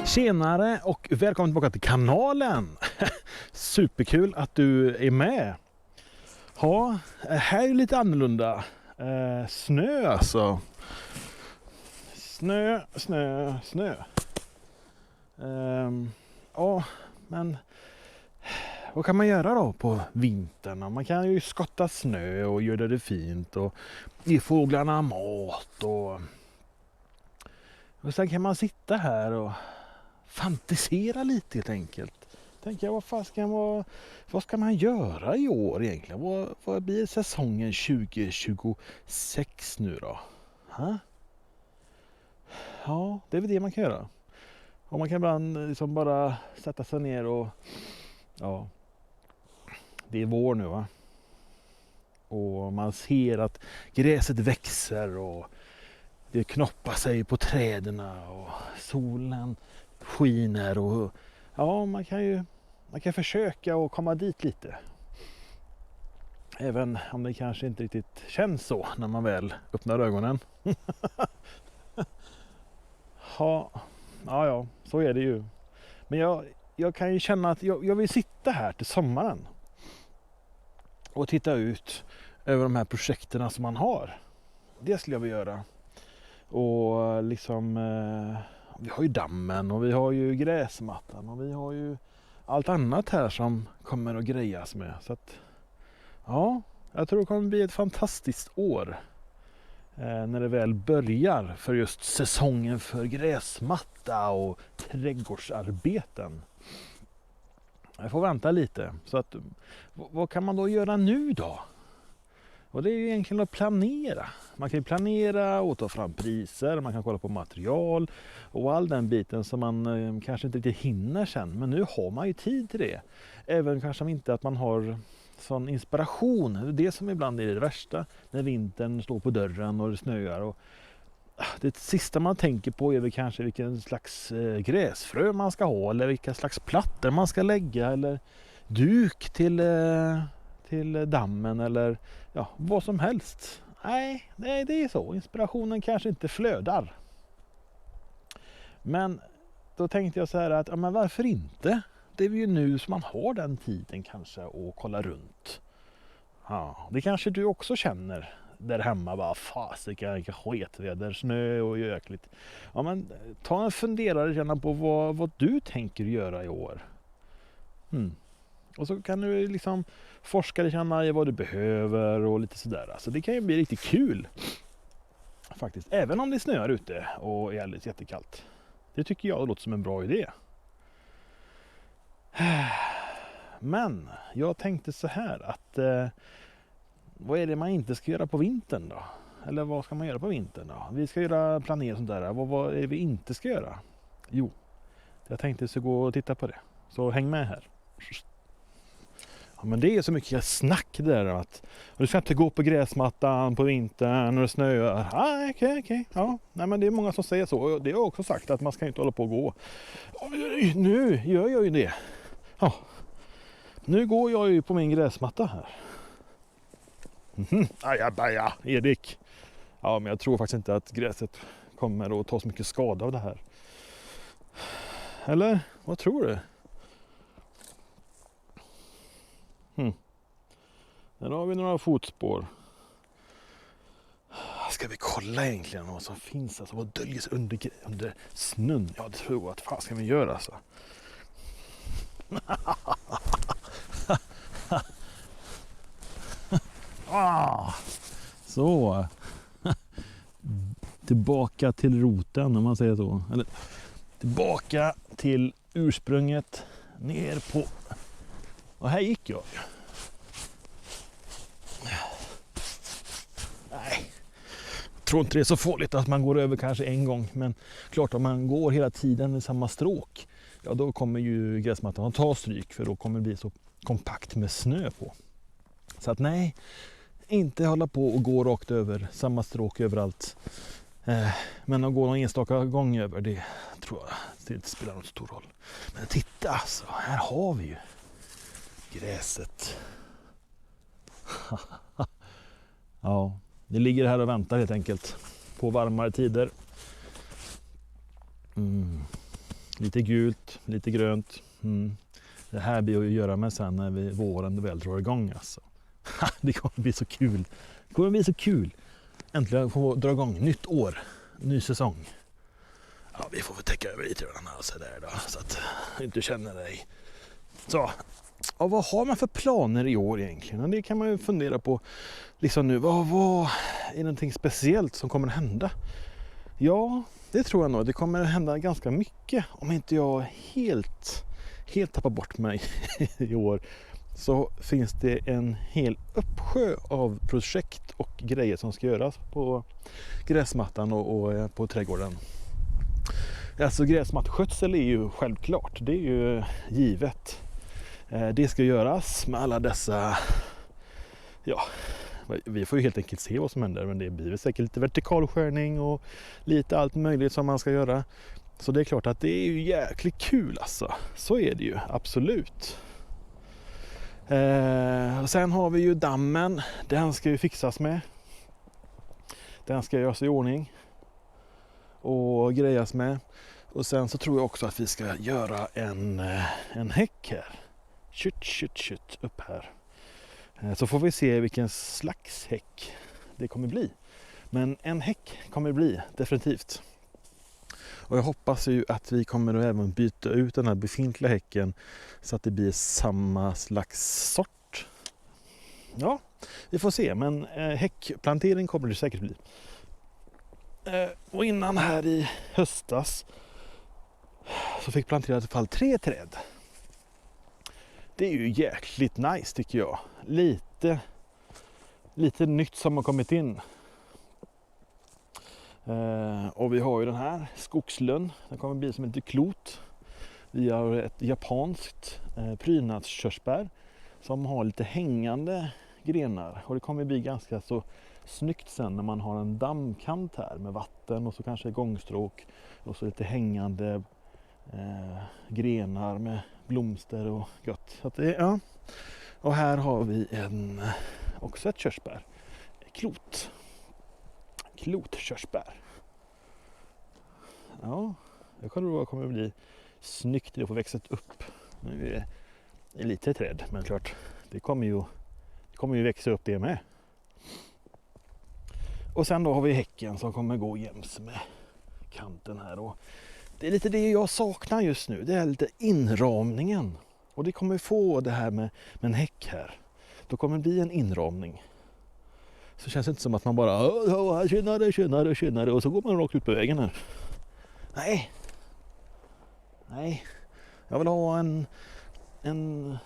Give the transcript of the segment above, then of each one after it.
Tjenare och välkommen tillbaka till kanalen. Superkul att du är med. Ja, här är lite annorlunda. Snö alltså. Snö. Ja, men vad kan man göra då på vintern? Man kan ju skotta snö och göra det fint och ge fåglarna mat och sen kan man sitta här och fantisera lite helt enkelt. Tänker jag, vad ska man göra i år egentligen? Vad blir säsongen 2026 nu då? Ja, det är väl det man kan göra. Och man kan ibland liksom bara sätta sig ner och ja, det är vår nu va? Och man ser att gräset växer och det knoppar sig på träden och solen skiner och ja, man kan försöka att komma dit lite. Även om det kanske inte riktigt känns så när man väl öppnar ögonen. Ja, så är det ju. Men jag kan ju känna att jag vill sitta här till sommaren och titta ut över de här projekterna som man har. Det skulle jag vilja göra. Och liksom vi har ju dammen och vi har ju gräsmattan och vi har ju allt annat här som kommer att grejas med. Så att ja, jag tror det kommer bli ett fantastiskt år när det väl börjar för just säsongen för gräsmatta och trädgårdsarbeten. Jag får vänta lite. Så att vad kan man då göra nu då? Och det är ju egentligen att planera. Man kan ju planera och ta fram priser, man kan kolla på material och all den biten som man kanske inte riktigt hinner sen. Men nu har man ju tid till det. Även kanske inte att man har sån inspiration. Det är det som ibland är det värsta. När vintern står på dörren och det snöar. Och det sista man tänker på är väl kanske vilken slags gräsfrö man ska ha. Eller vilka slags plattor man ska lägga. Eller duk till dammen eller ja, vad som helst. Nej, det är så. Inspirationen kanske inte flödar. Men då tänkte jag så här att ja, men varför inte? Det är ju nu som man har den tiden kanske att kolla runt. Ja, det kanske du också känner där hemma. Bara fasiken, sketväder, snö och jäkligt. Ja, men ta en funderare känna på vad du tänker göra i år. Och så kan du liksom forska känna i vad du behöver och lite sådär. Så det kan ju bli riktigt kul. Faktiskt. Även om det snöar ute och är alldeles jättekallt. Det tycker jag låter som en bra idé. Men jag tänkte så här att vad är det man inte ska göra på vintern då? Eller vad ska man göra på vintern då? Vi ska göra planera sånt där. Vad är det vi inte ska göra? Jo, jag tänkte så gå och titta på det. Så häng med här. Ja, men det är så mycket snack där att du ska inte gå på gräsmattan på vintern när det snöar. Okej. Ja, nej, men det är många som säger så. Och det har också sagt att man ska inte hålla på och gå. Nu gör jag ju det. Ja. Nu går jag ju på min gräsmatta här. Ajabaja, Erik. Ja, men jag tror faktiskt inte att gräset kommer att ta så mycket skada av det här. Eller? Vad tror du? Där har vi några fotspår. Ska vi kolla egentligen vad som finns? Alltså vad döljes under snön? Ja, det tror jag att fan ska vi göra alltså. Så. Tillbaka till roten om man säger så. Eller tillbaka till ursprunget. Ner på. Och här gick jag. Nej. Jag tror inte det är så farligt att man går över kanske en gång. Men klart om man går hela tiden i samma stråk. Ja, då kommer ju gräsmattan att ta stryk. För då kommer det bli så kompakt med snö på. Så att nej, inte hålla på och gå rakt över samma stråk överallt. Men att gå någon enstaka gång över, det tror jag det inte spelar någon stor roll. Men titta alltså, här har vi ju gräset. Ja, det ligger här och väntar helt enkelt på varmare tider. Lite gult, lite grönt. Det här blir att göra med sen när våren väl drar igång alltså. Det kommer bli så kul. Det kommer bli så kul. Äntligen få dra igång nytt år, ny säsong. Ja, vi får väl täcka över lite alltså där då, så att du inte känner dig. Så, och vad har man för planer i år egentligen? Det kan man ju fundera på liksom nu. Vad är det någonting speciellt som kommer att hända? Ja, det tror jag nog. Det kommer att hända ganska mycket om inte jag helt tappar bort mig i år. Så finns det en hel uppsjö av projekt och grejer som ska göras på gräsmattan och på trädgården. Alltså gräsmattskötsel är ju självklart, det är ju givet. Det ska göras med alla dessa, ja, vi får ju helt enkelt se vad som händer, men det blir säkert lite vertikalskärning och lite allt möjligt som man ska göra. Så det är klart att det är ju jäkligt kul alltså, så är det ju, absolut. Och sen har vi ju dammen, den ska ju fixas med. Den ska göras i ordning och grejas med. Och sen så tror jag också att vi ska göra en häck här. Shit, upp här. Så får vi se vilken slags häck det kommer bli. Men en häck kommer det bli, definitivt. Och jag hoppas ju att vi kommer att även byta ut den här befintliga häcken så att det blir samma slags sort. Ja, vi får se, men häckplantering kommer det säkert bli. Och innan här i höstas så fick plantera i alla fall 3 träd. Det är ju jäkligt nice tycker jag. Lite nytt som har kommit in. Och vi har ju den här skogslön. Den kommer bli som ett klot. Vi har ett japanskt prydnadskörsbär som har lite hängande grenar. Och det kommer bli ganska så snyggt sen när man har en dammkant här med vatten och så kanske gångstråk och så lite hängande grenar med blomster och gott. Så att det, ja. Och här har vi också ett körsbär. Klotkörsbär. Ja, jag tror det kommer bli snyggt att få växa upp. Nu är det lite träd, men klart det kommer ju växa upp det med. Och sen då har vi häcken som kommer gå jäms med kanten här. Och det är lite det jag saknar just nu. Det är lite inramningen. Och det kommer få det här med en häck här. Då kommer det bli en inramning. Så känns det inte som att man bara tjänare och så går man rakt ut på vägen här. Nej. Jag vill ha en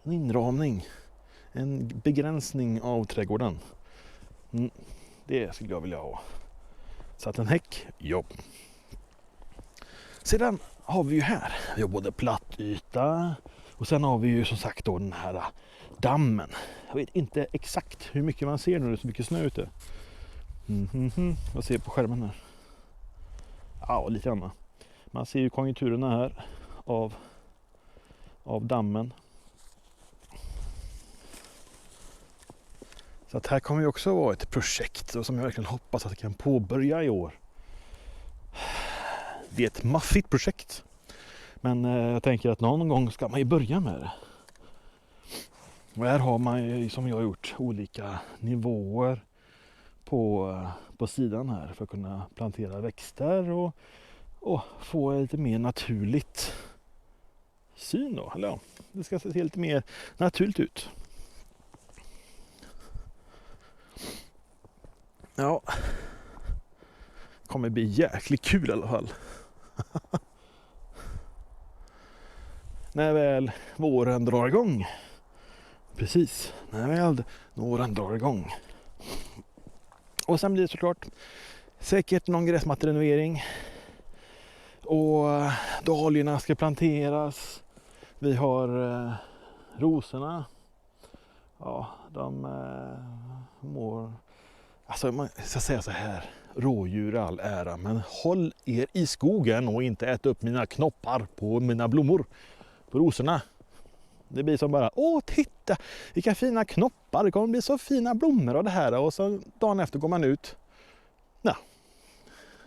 inramning. En begränsning av trädgården. Det skulle jag vilja ha. Så att en häck, ja. Sedan har vi ju här. Vi har både plattyta och sen har vi ju som sagt då den här dammen. Jag vet inte exakt hur mycket man ser när det är så mycket snö ute. Jag ser på skärmen här. Ja, lite grann. Man ser ju konjunkturerna här av dammen. Så att här kommer ju också vara ett projekt som jag verkligen hoppas att jag kan påbörja i år. Det är ett maffigt projekt. Men jag tänker att någon gång ska man ju börja med det. Och här har man ju, som jag har gjort, olika nivåer på sidan här för att kunna plantera växter och få lite mer naturligt syn då. Eller ja, det ska se lite mer naturligt ut. Ja, kommer bli jäkligt kul i alla fall. När väl våren drar igång. Precis, när väl våren drar igång. Och sen blir det såklart säkert någon gräsmatterenovering. Och dahliorna ska planteras. Vi har rosorna. Ja, de mår... Alltså man ska säga så här, rådjur all ära, men håll er i skogen och inte ät upp mina knoppar på mina blommor, på rosorna. Det blir som bara, titta vilka fina knoppar, det kommer bli så fina blommor av det här. Och så dagen efter går man ut,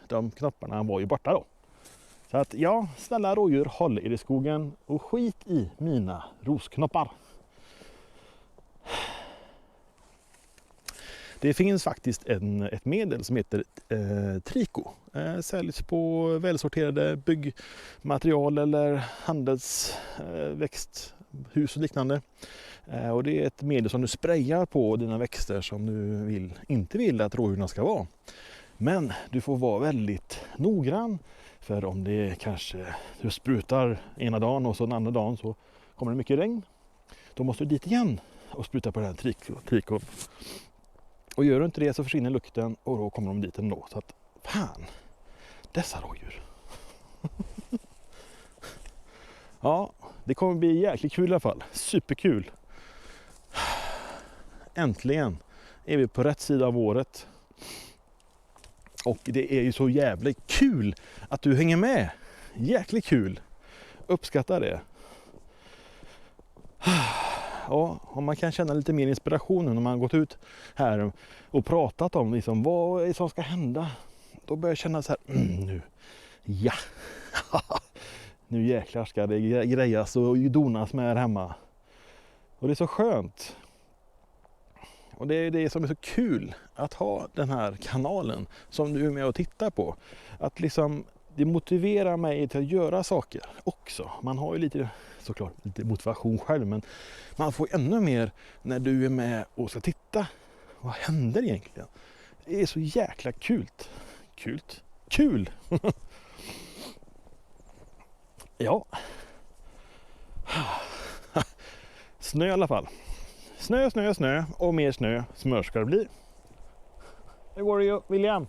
de knopparna var ju borta då. Så att ja, snälla rådjur, håll er i skogen och skit i mina rosknoppar. Det finns faktiskt ett medel som heter Trico. Säljs på välsorterade byggmaterial eller handelsväxthus och liknande. Och det är ett medel som du sprayar på dina växter som du inte vill att rådjuren ska vara. Men du får vara väldigt noggrann, för om det kanske du sprutar ena dagen och så den andra dagen så kommer det mycket regn. Då måste du dit igen och spruta på den här Trico. Och gör du inte det så försvinner lukten och då kommer de dit ändå. Så att fan, dessa rådjur. Ja, det kommer bli jäkligt kul i alla fall. Superkul. Äntligen är vi på rätt sida av året. Och det är ju så jävligt kul att du hänger med. Jäkligt kul. Uppskattar det. Ja, om man kan känna lite mer inspiration när man gått ut här och pratat om liksom, vad är det som ska hända. Då börjar jag känna så här, nu, ja, nu jäklar ska det grejas och donas med här hemma. Och det är så skönt. Och det är det som är så kul att ha den här kanalen som du är med och tittar på. Att liksom, det motiverar mig till att göra saker också. Man har ju lite motivation själv, men man får ännu mer när du är med och ska titta. Vad händer egentligen? Det är så jäkla kul. Kul! Ja. Snö i alla fall. Snö och mer snö. Smör ska det bli. Hur går det, William?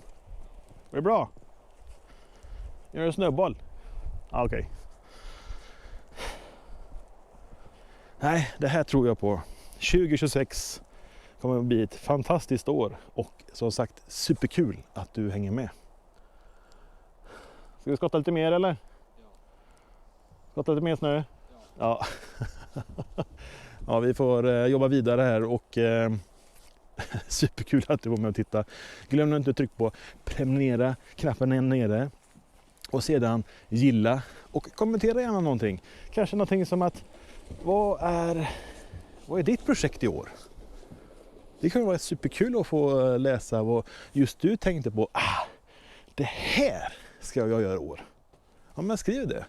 Är det bra? Gör du en snöboll? Okej. Nej, det här tror jag på. 2026 kommer att bli ett fantastiskt år. Och som sagt, superkul att du hänger med. Ska vi skotta lite mer eller? Ja. Skotta lite mer snö? Ja. Ja, vi får jobba vidare här och superkul att du var med och titta. Glöm inte att trycka på prenumerera knappen här nere och sedan gilla och kommentera gärna någonting. Kanske någonting som att vad är ditt projekt i år? Det kan vara superkul att få läsa vad just du tänkte på. Det här ska jag göra i år. Ja, men skriv det.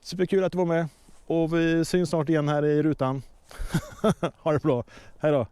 Superkul att du var med och vi syns snart igen här i rutan. Ha det bra. Hej då.